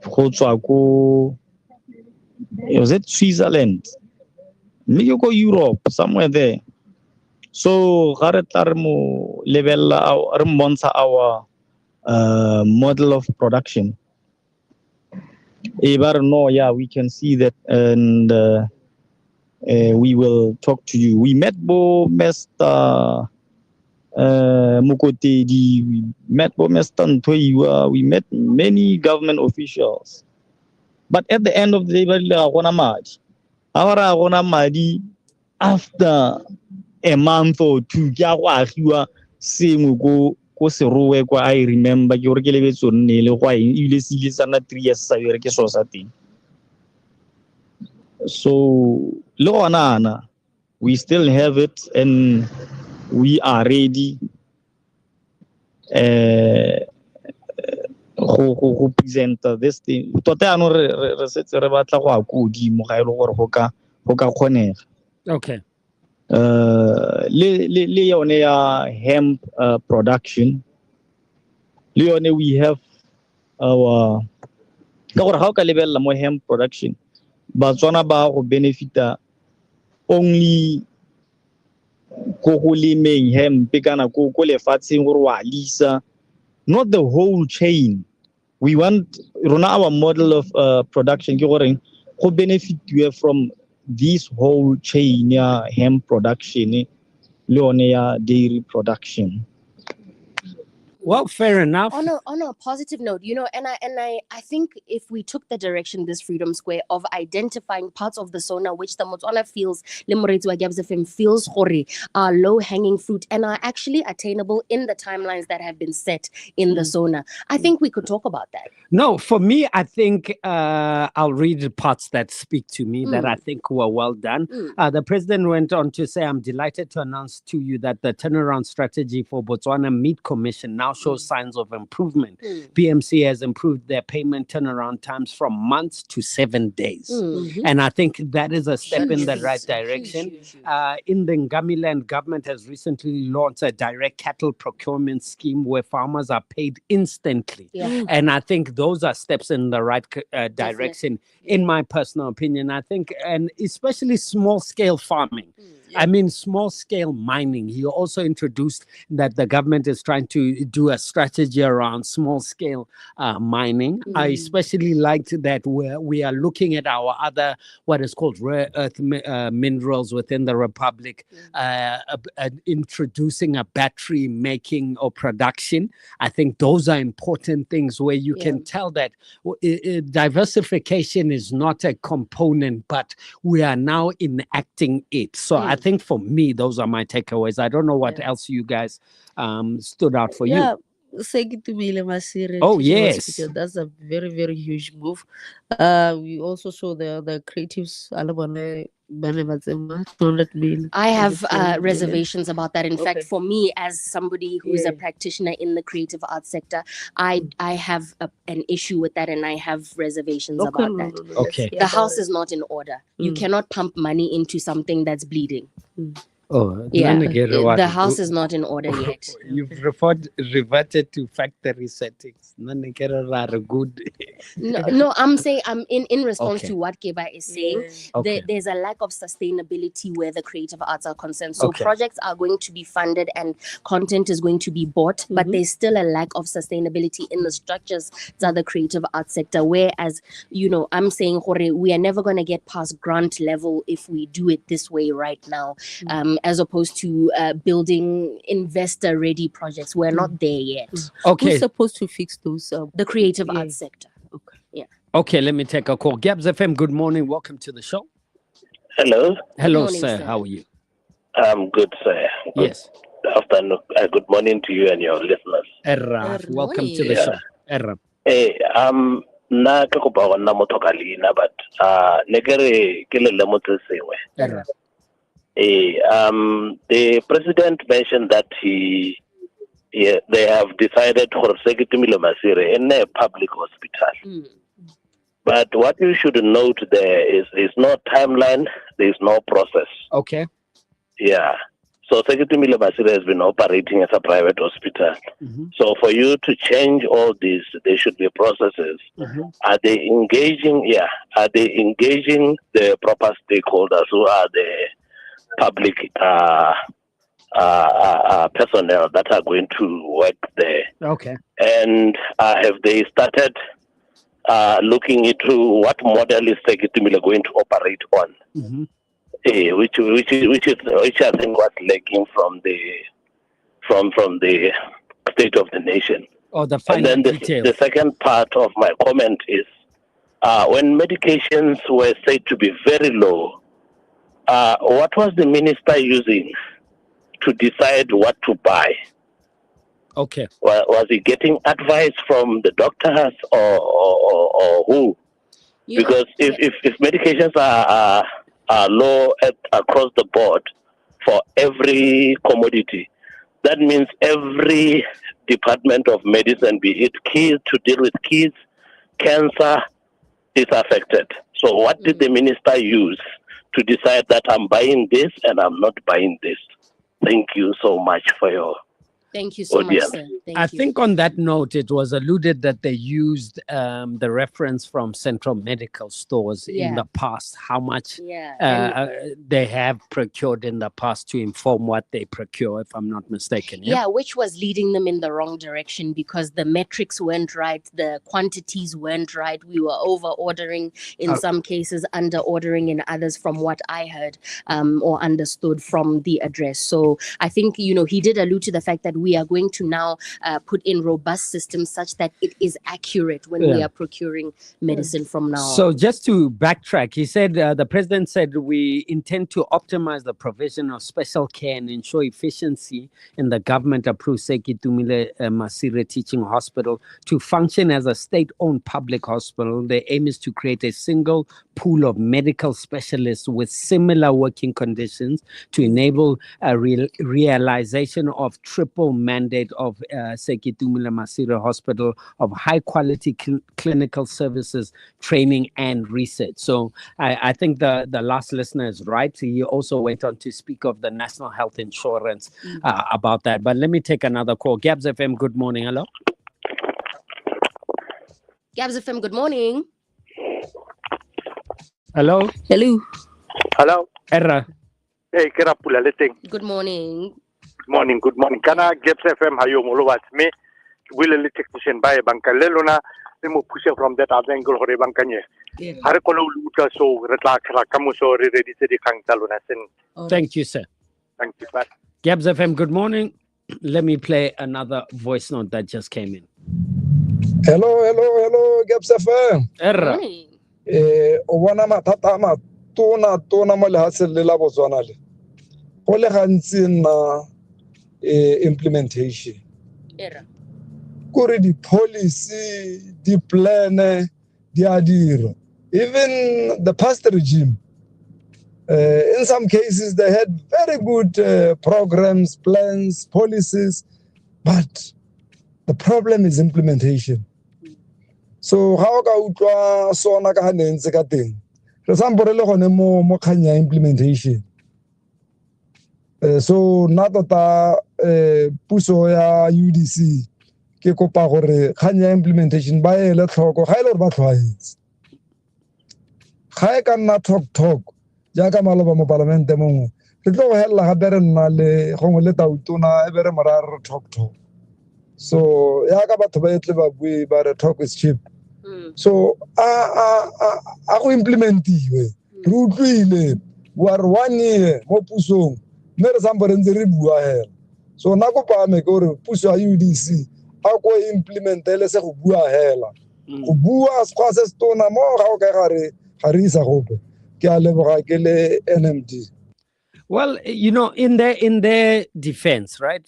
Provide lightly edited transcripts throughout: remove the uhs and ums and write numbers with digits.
go tswa ko was it Switzerland, maybe go Europe, somewhere there. So ga re tla re mo lebella re montsha our model of production. But no, yeah, we can see that, and we will talk to you. We met Mr. Mukotedi, we met Mr. Ntoiwa, we met many government officials. But at the end of the day, after a month or two, I remember ke re ke lebetso nne le gwa ile se ile sana 3 years sa yere ke so sa teng. So le gona we still have it and we are ready go present this thing. Tota ano re setse re batla go a kodimo ga ile gore go ka kgonega. Okay. Le yone ya hemp production, le yone we have our ka gore ga o ka lebella mo hemp production Batswana ba go benefita only ko go lemeng hemp kana ko lefatsheng gore wa lisa, not the whole chain. We want rona our model of production ke gore go benefit you from this whole chain ya hemp production le one ya dairy production. Well, fair enough. On a positive note, and I think if we took the direction this Freedom Square of identifying parts of the zona which the Motswana feels, le Moretsi wa Giabs FM feels gore are low-hanging fruit and are actually attainable in the timelines that have been set in the zona, I think we could talk about that. No, for me, I think I'll read the parts that speak to me that I think were well done. The president went on to say, I'm delighted to announce to you that the turnaround strategy for Botswana Meat Commission now shows signs of improvement. PMC has improved their payment turnaround times from months to 7 days. And I think that is a step in the right direction. In the Ngamiland, government has recently launched a direct cattle procurement scheme where farmers are paid instantly. And I think those are steps in the right direction, in my personal opinion. I think, and especially small-scale farming. I mean, small-scale mining. He also introduced that the government is trying to do a strategy around small-scale mining. I especially liked that we are looking at our other, what is called rare earth minerals within the Republic, introducing a battery making or production. I think those are important things where you can tell that diversification is not a component, but we are now enacting it. So I think for me, those are my takeaways. I don't know what else you guys stood out for you. Oh, yes. That's a very, very huge move. We also saw the creatives. I have reservations about that. In fact, for me, as somebody who is a practitioner in the creative arts sector, I have an issue with that, and I have reservations about that. Okay. The house is not in order. You cannot pump money into something that's bleeding. Oh, yeah. The house is not in order yet. You've reverted to factory settings. Good. No, I'm saying in response to what Keba is saying. There's a lack of sustainability where the creative arts are concerned. So projects are going to be funded and content is going to be bought, but there's still a lack of sustainability in the structures of the creative arts sector. Whereas, I'm saying we are never going to get past grant level if we do it this way right now. As opposed to building investor-ready projects. We're not there yet. Okay. Who's supposed to fix those? The creative arts sector. Okay. Yeah. Okay, let me take a call. Gabs FM, good morning. Welcome to the show. Hello. Hello, morning, sir. sir. How are you? I'm good, sir. Yes. Afternoon. Good morning to you and your listeners. Erraf, welcome to the show. Erraf. Hey, na ke go ba gonna motho ka leina, but ne ke re ke le motho sengwe. Erraf. The president mentioned that they have decided for Sekitimile Masire in a public hospital. But what you should note there is no timeline, there is no process. Okay. Yeah. So Sekitimile Masire has been operating as a private hospital. So for you to change all this, there should be processes. Are they engaging? Yeah. Are they engaging the proper stakeholders who are the public personnel that are going to work there? Okay. And have they started looking into what model is Sekitimile going to operate on? Which I think was lacking from the state of the nation. Or the And final then details. the second part of my comment is when medications were said to be very low, what was the minister using to decide what to buy? Okay. Was he getting advice from the doctors or who? Because if medications are low across the board for every commodity, that means every department of medicine, be it kids, to deal with kids, cancer, is affected. So what did the minister use to decide that I'm buying this and I'm not buying this? Thank you so much for your Thank you so much, audience. sir. I think on that note, it was alluded that they used the reference from central medical stores in the past, how much they have procured in the past to inform what they procure, if I'm not mistaken. Yeah, which was leading them in the wrong direction because the metrics weren't right, the quantities weren't right. We were over ordering in some cases, under ordering in others, from what I heard or understood from the address. So I think, he did allude to the fact that we are going to now put in robust systems such that it is accurate when we are procuring medicine from now on. So just to backtrack, he said, the president said, we intend to optimize the provision of special care and ensure efficiency in the government-approved Sekitumile Masire Teaching Hospital to function as a state-owned public hospital. The aim is to create a single pool of medical specialists with similar working conditions to enable a realization of triple mandate of Sekitumile Masire Hospital of high-quality clinical services, training, and research. So I think the last listener is right. He also went on to speak of the national health insurance about that. But let me take another call. Gabs FM, good morning. Hello? Gabs FM, good morning. Hello? Hello. Hello. Erra. Hey, kera pula leteng. Good morning. Good morning. Kana Gibbs FM hayo molo wat me. Will a technician by Bankalelona. They move push from that angle hore bankanye. Harkolo luta so retla kamuso ready to the Kantaluna. Thank you, sir. Thank you, sir. Gabs FM, good morning. Let me play another voice note that just came in. Hello, Gabs FM. Erra. Wana matata tona mo le hasel le la Botswana le. Go le gantsi na implementation. Kore di policy, di plan, di adiro. Even the past regime, in some cases they had very good programs, plans, policies, but the problem is implementation. So how ka utlwa sona ka hanentse ka teng. Re samborele gone mo khanya implementation. So natota puso ya UDC ke kopa gore khanya implementation ba ele tlhoko ga ile re ba tlhoaetse. Ga e ka nna talk ja ka maloba mo parliament mongwe re tlo go hella ga bere nna le gongwe le tautona e bere morara talk. So ya ka batho ba etle ba bue ba re talk is cheap. So a go implementiwe re utlwile war 1 year mo pusong me re sambore ntse re bua hela. So na go pa me gore puso ya UDC a go implementele se go bua hela go bua se se stona mo ga o ka gare isa gope ke a leboga ke le NMD. Well, in their defense, right?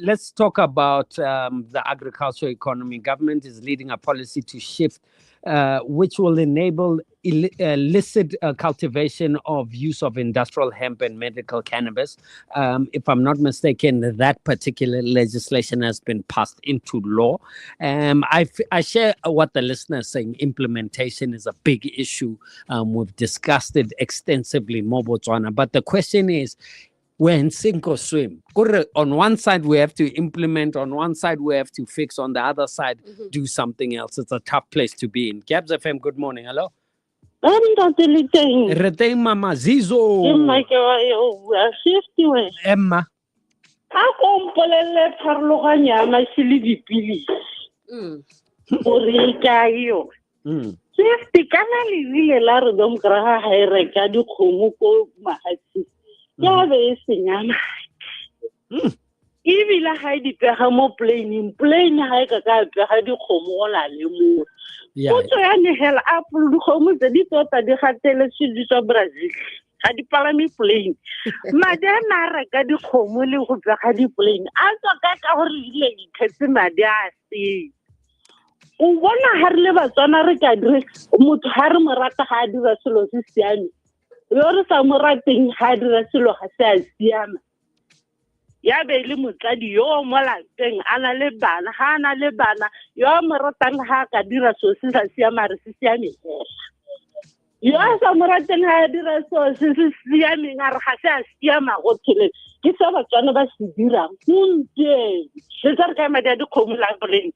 Let's talk about the agricultural economy. Government is leading a policy to shift, which will enable illicit cultivation of use of industrial hemp and medical cannabis. If I'm not mistaken, that particular legislation has been passed into law. I share what the listener is saying. Implementation is a big issue. We've discussed it extensively, Botswana. But the question is, we're in sink or swim. On one side, we have to implement. On one side, we have to fix. On the other side, do something else. It's a tough place to be in. Gabs FM, good morning. Hello. Reteng Mama Zizo. Emma. Safety kana le la re dom kra ha re ka di khomo ko mahatsi ya be senyana e bila ha di pega mo plane ha ka pega di khomo la le mo o tso ya ne hela a di khomo tse di tota di gatele sedi tsa Brazil ga di palame plane madana re ka di khomo le go pega di plane a tso ka gore ile di khetse madi a se o bona ha re le batswana re ka dire motho ha re morata ga dira selo se siame yo re sa morateng ha dira selo ga se a siama ya be le motsadi yo mo lapeng ana le bana ha ana le bana yo moratang ha ka dira so se sa siama re se siame yo sa morateng ha dira so se siame nga re ga se a siama go tshele ke sa batswana ba se dira kunte se tsare ka madi a di khomola boleng.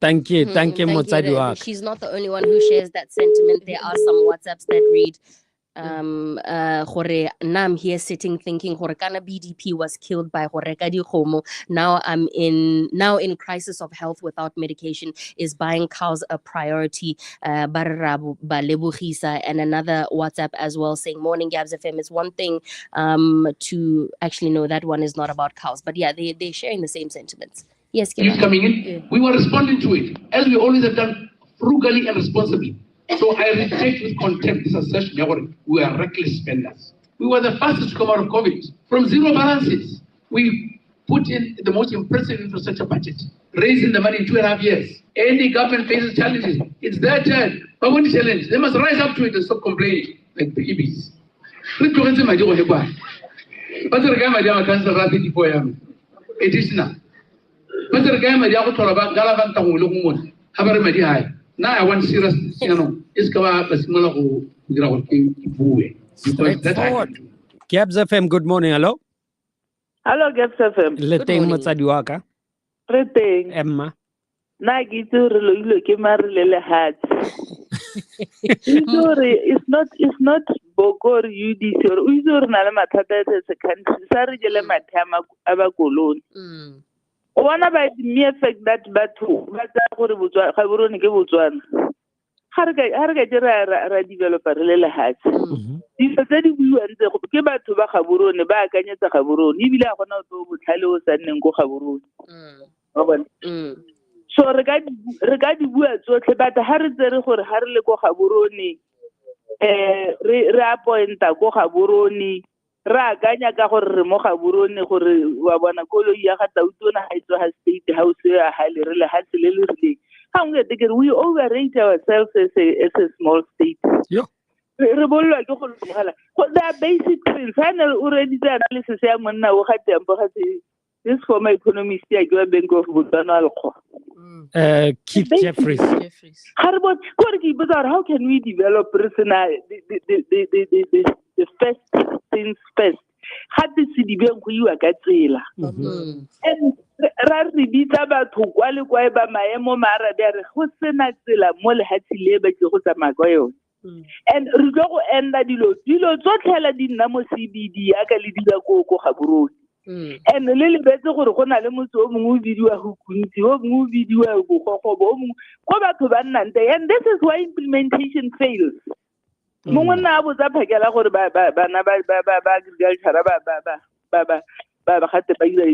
Thank you, Motsadi. She's not the only one who shares that sentiment. There are some WhatsApps that read, I'm here sitting thinking Kana BDP was killed by Horeka di Homo. Now in crisis of health without medication. Is buying cows a priority? Barrabu Balebuhisa, and another WhatsApp as well saying morning Gabs FM. It's one thing to actually know that one is not about cows, but yeah, they're sharing the same sentiments. Yes, Keba. Coming in, we were responding to it, as we always have done, frugally and responsibly. So I reject with contempt this assertion. We are reckless spenders. We were the fastest to come out of COVID. From zero balances, we put in the most impressive infrastructure budget, raising the money in 2.5 years. Any government faces challenges, it's their turn. But when challenge, they must rise up to it and stop complaining, like the EBs. It is now. Now I want serious, straightforward. Gabs FM, good morning. Hello. Hello, Gabs FM. Leteng Motsadi wa ka. Reteng. Emma. Na ke tso re lo ke marilele hat. It's not Bokor UDC or Uzor na le mathata as a country. Sa re jele mathama a ba koloni. One about the mere fact that batho ba tsa gore Botswana ga borone ke Botswana ga re ka ra developer le lehatsi di tse di buiwang tse ke batho ba ga borone ba akanyetsa ga borone e bile a gona go botlhale o sa nneng go ga borone so re ka di bua tsotlhe but ha re tsere gore ha re le go ga borone re appointa go ga borone ra akanya ka gore re mo ga borone gore wa bona koloi ya ga Tautona ha itso ha state house ya ha le re le ha tsele le rile ha ngwe te ke we overrate ourselves as a small state re bolwa ke go logela go the basic things final already the analysis ya monna o ga tempo ga this former economist ya ke Bank of Botswana alkho Keith Jeffries. How can we develop personal the first things first? How did the bank you a gatsela? And rarely be batho kwa le kwa ba maemo mara there go sena tsela mo le hatsile ba ke go tsamaya and re go enda dilo tsotlhela di nna mo CBD ya ka le dira go ga borone. And le betse gore go na le motho o mongwe bidiwa go kuntsi o mongwe bidiwa go gogobo o mongwe go batho ba nnang teng and this is why implementation fails. Mongwe na a botsa phakela gore bana ba agriculture ba gate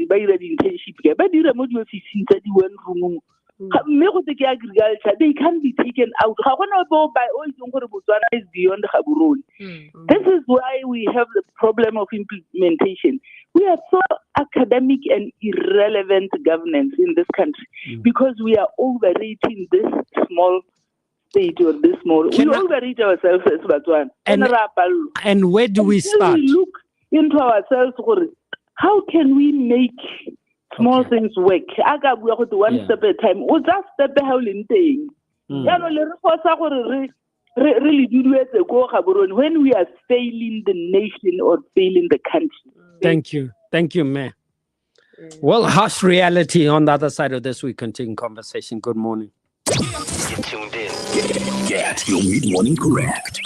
ba ira di internship ba dira mo di-officing tsa di-one room mme go te ke agriculture they can be taken out ga gona bo ba o itse gore Botswana is beyond ga borone. This is why we have the problem of implementation. We are so academic and irrelevant governance in this country because we are overrating this small state or this small. We overrate ourselves as Botswana. And where do we start? We look into ourselves. How can we make small things work? Aga bua go one step at a time. O just step how lenteng. Ya no le re fosa gore really do it when we are failing the nation or failing the country. Thank you, Mayor. Well, harsh reality. On the other side of this, we continue conversation. Good morning. Get tuned in. Get your mid-morning correct.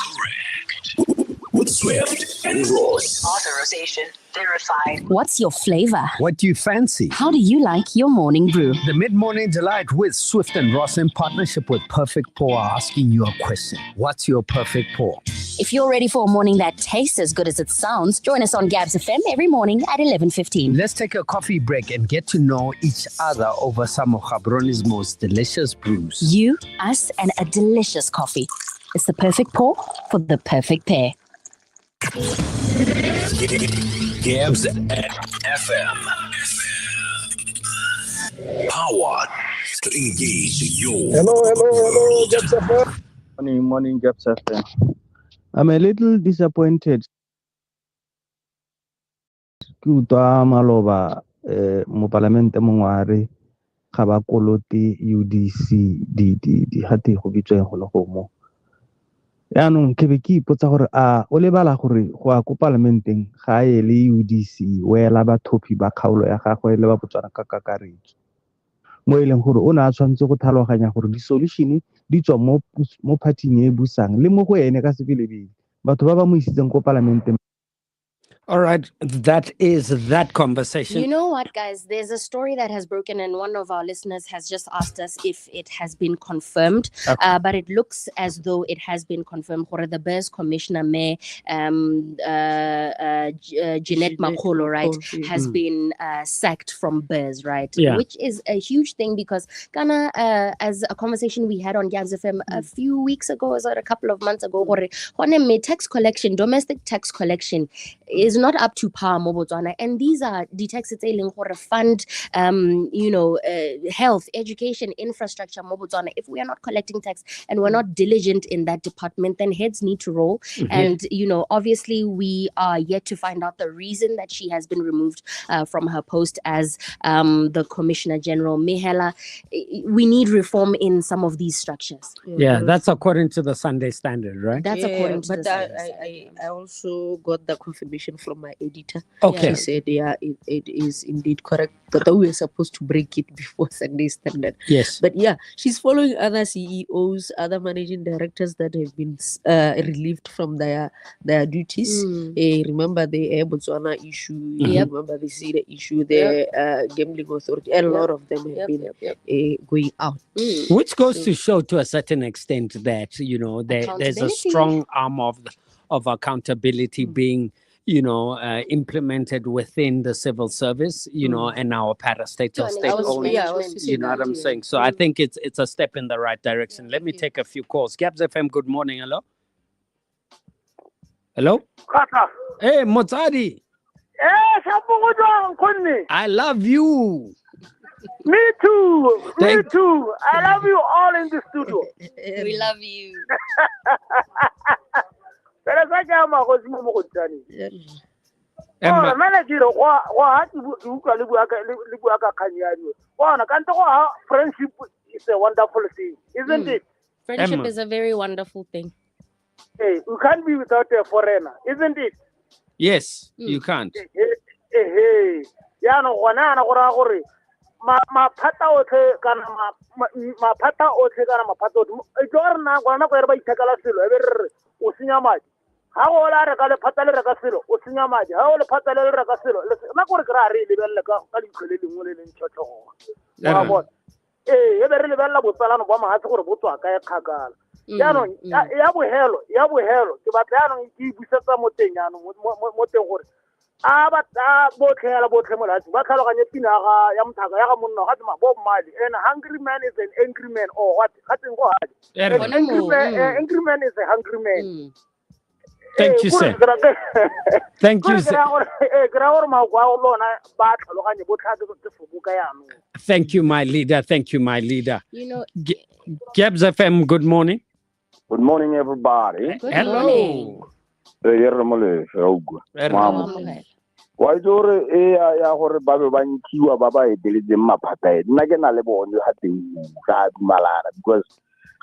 With Swift and Ross. Authorization verified. What's your flavor? What do you fancy? How do you like your morning brew? The mid-morning delight with Swift and Ross in partnership with Perfect Pour are asking you a question. What's your perfect pour? If you're ready for a morning that tastes as good as it sounds, join us on Gabs FM every morning at 11:15. Let's take a coffee break and get to know each other over some of Gaboroni's most delicious brews. You, us, and a delicious coffee. It's the perfect pour for the perfect pair. Gabs FM. Powered to engage your. Hello, Gabs FM. Morning, Gabs FM. I'm a little disappointed. Ke utlwa maloba mo parlamente mongware ga ba koloti UDC di hati go bitsweng go le go mo. Yaanong ke be ke ipotsa gore a o lebala gore go a ko parlamenteng ga e le UDC wela bathopi ba kgaolo ya gagwe le ba Botswana ka kakaretso mo e leng gore o ne a tshwanetse go tlhaloganya gore di-solution di tswa mo parting e busang le mo go ene ka sebelebele batho ba ba mo isitseng ko parlamenteng. All right, that is that conversation. You know what, guys? There's a story that has broken, and one of our listeners has just asked us if it has been confirmed. Okay. But it looks as though it has been confirmed. The BERS Commissioner, Mayor Jeanette Makolo, right, has been sacked from BERS, right? Yeah. Which is a huge thing because Ghana, as a conversation we had on Gabs FM a few weeks ago, or a couple of months ago, tax collection, domestic tax collection is not up to par mo Botswana, and these are the taxes for fund health, education, infrastructure mo Botswana. If we are not collecting tax and we're not diligent in that department, then heads need to roll. And obviously we are yet to find out the reason that she has been removed from her post as the Commissioner General. Mehela, we need reform in some of these structures. Yeah, that's according to the Sunday Standard, right? That's according to the Sunday Standard. I also got the confirmation from my editor. Okay. He said, it is indeed correct. But we were supposed to break it before Sunday Standard. Yes. But yeah, she's following other CEOs, other managing directors that have been relieved from their duties. Remember the Air Botswana issue. Remember the CEDA issue, the Gambling Authority. A lot of them have been going out. Which goes to show to a certain extent that, there's a strong arm of accountability being implemented within the civil service, and our parastatal state only. You know what I'm saying? So I think it's a step in the right direction. Let me take a few calls. Gabs FM, good morning. Hello? Hello? Hey, Motsadi. I love you. Me too. Me too. I love you all in the studio. We love you. Friendship is a wonderful thing, isn't it? Friendship is a very wonderful thing. Hey, you can't be without a foreigner, isn't it? Yes, you can't. Hey, maphata otlhe kana maphata otlhe kana maphata otlhe e tlo re na gona go re ba ithekala selo e be re o senya madi ha go la re ka le phata le re ka selo o senya madi ha o le phata le re ka selo na go re kra re lebelle ka leitlho le lengwe le leng tshotlogo wa bona e be re lebella botsalano ba mahatse gore botswa ka e kgakala jaanong ya bohelo ke batla jaanong ke busetsa mo teng jaanong mo teng gore a ba botlhe molatsi ba tlhaloganye pina ya mothaka ya ga monna ga tsema bo mmadi and hungry man is an angry man or what ga tseng go hadi angry man is a hungry man. Thank you, sir. Thank you, sir. Thank you, my leader. Thank you, my leader. Gabs FM, good morning. Good morning, everybody. Hello. Wa itore ya gore ba be ba ntshiwa ba ba eteletseng maphata nna ke na le bone ga teng ka dumalana because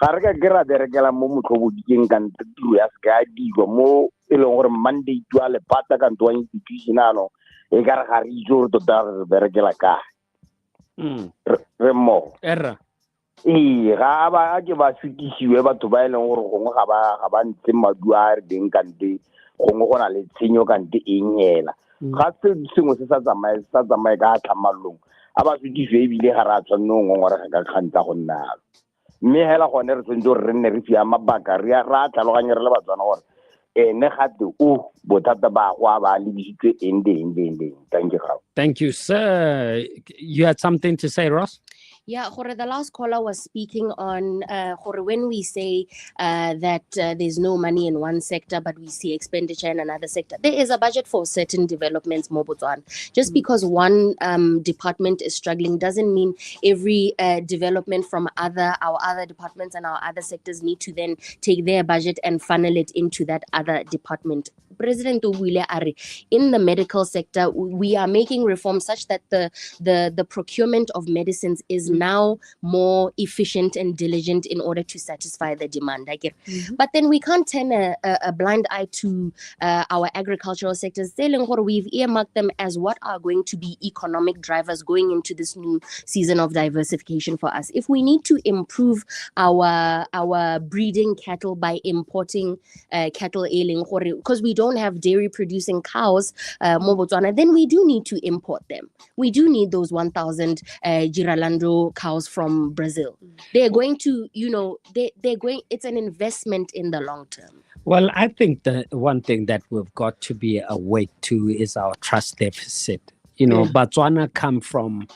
ga re ka ke ra berekela mo motlhobodikeng kante tiro ya se ka dirwa mo e leng gore mandate wa lepata kante wa institution ano e ka re ga re itse gore tota re berekela kae re mmogo ga ba ke ba fetisiwe batho ba e leng gore gongwe ga ba ntshe madu a re deng kante gongwe go na le tshenyo kante eng hela ga se sengwe se sa tsamaye ka tlhamalong a ba fetisiwe ebile ga re a tshwanne o ngongorega ka kgantsa go nnalo mme hela gone re tshwanetse gore re nne re fia mabaka re a tlhaloganye re le batswana gore ne gate bothata ba go a ba lebisitswe eng. Thank you, sir. You had something to say, Ross? Yeah, the last caller was speaking on when we say that there's no money in one sector, but we see expenditure in another sector. There is a budget for certain developments, Botswana. Just because one department is struggling doesn't mean every development from our other departments and our other sectors need to then take their budget and funnel it into that other department. President Obuile Ari, in the medical sector, we are making reforms such that the procurement of medicines is now more efficient and diligent in order to satisfy the demand. I get, but then we can't turn a blind eye to our agricultural sectors. We've earmarked them as what are going to be economic drivers going into this new season of diversification for us. If we need to improve our breeding cattle by importing cattle ailing, because we don't have dairy producing cows, then we do need to import them. We do need those 1,000 Giralando cows from Brazil. They're going to, they're going, it's an investment in the long term. Well, I think the one thing that we've got to be awake to is our trust deficit. Botswana come from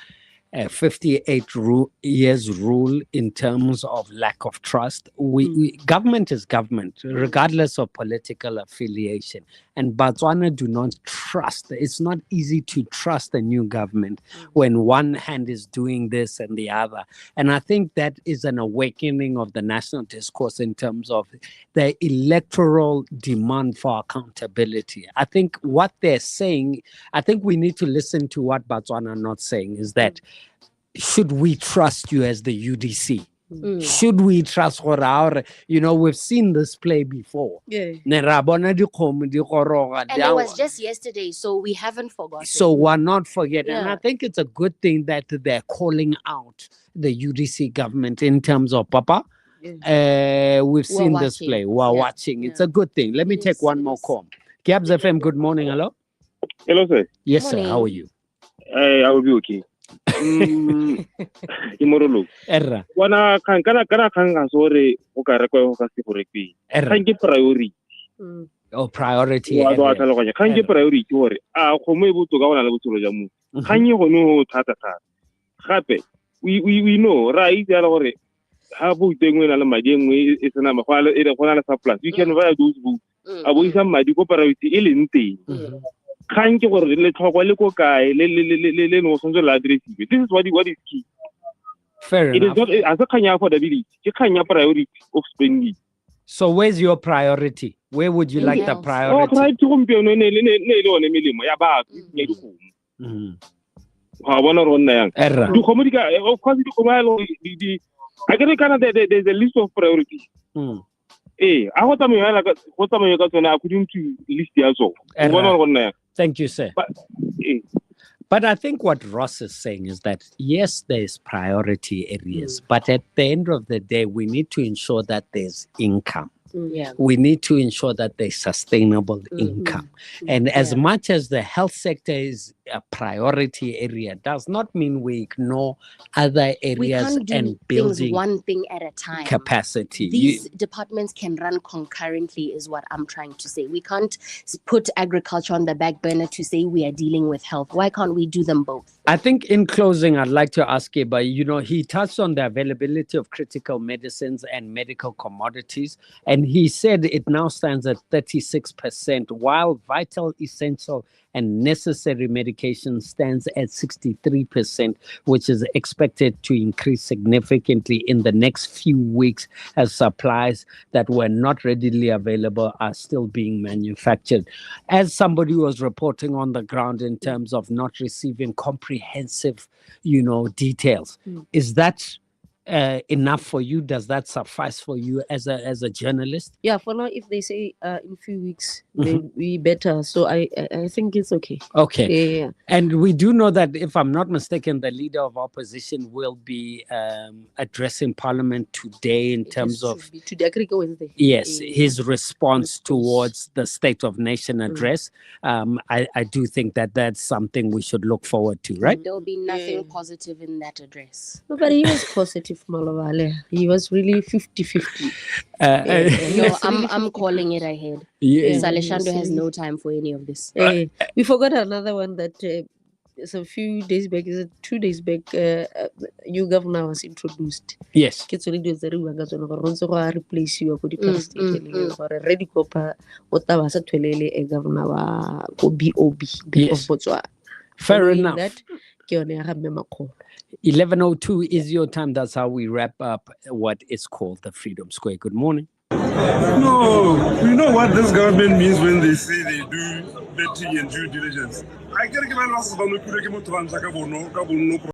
58 years rule in terms of lack of trust. Government is government, regardless of political affiliation. And Botswana do not trust. It's not easy to trust a new government when one hand is doing this and the other. And I think that is an awakening of the national discourse in terms of the electoral demand for accountability. I think what they're saying, I think we need to listen to what Botswana are not saying, is that should we trust you as the UDC? Should we trust we've seen this play before. And it was just yesterday, so we haven't forgotten. So we're not forgetting. And I think it's a good thing that they're calling out the UDC government in terms of Papa. We've seen this play. We're watching. It's a good thing. Let me take one more call. Gabs FM, good morning. Hello? Hello, sir. Yes, sir. How are you? I will be okay. Imorolo. Erra. Wana kana sore o ka re go ka se gore kwi. Kan ke priority. Oh, priority. Wa ba tla go kan ke priority gore a go mo botso ka bona le botso ja mo. Kan ye go no thata. Gape we know right ya le gore ha bo tengwe na le madi engwe e tsena magwala e re gona le surplus. You can buy those books. A bo isa madi ko priority e le nteng. This is what is key. Fair enough. It is not as a affordability. You priority of spending. So where's your priority? Where would you like the priority? There's a list of priorities. According to list. Thank you, sir. But I think what Ross is saying is that, yes, there's priority areas, but at the end of the day, we need to ensure that there's income. We need to ensure that there's sustainable income. And as much as the health sector is a priority area, does not mean we ignore other areas and building one thing at a time. Capacity. These departments can run concurrently is what I'm trying to say. We can't put agriculture on the back burner to say we are dealing with health. Why can't we do them both? I think in closing, I'd like to ask Keba, he touched on the availability of critical medicines and medical commodities, and he said it now stands at 36%, while vital, essential, and necessary medication stands at 63%, which is expected to increase significantly in the next few weeks as supplies that were not readily available are still being manufactured. As somebody who was reporting on the ground in terms of not receiving comprehensive, details, is that enough for you? Does that suffice for you as a journalist? Yeah, for now, if they say in a few weeks they be better, so I think it's okay. Okay. Yeah. And we do know that, if I'm not mistaken, the leader of opposition will be addressing Parliament today in terms of today, Wednesday. Yes, his response towards the State of Nation address. I do think that that's something we should look forward to, right? There'll be nothing positive in that address. No, but he was positive, Malavale. He was really 50-50. No, I'm calling it ahead. Yeah. Saleshando has no time for any of this. We forgot another one that so a few days back, 2 days back, new governor was introduced. Yes. Replace you ready kopa otaba twelele a governor wa BOB of Botswana. Fair enough. That 11:02 is your time. That's how we wrap up what is called the Freedom Square. Good morning. No, you know what this government means when they say they do vetting and due diligence. I can't give a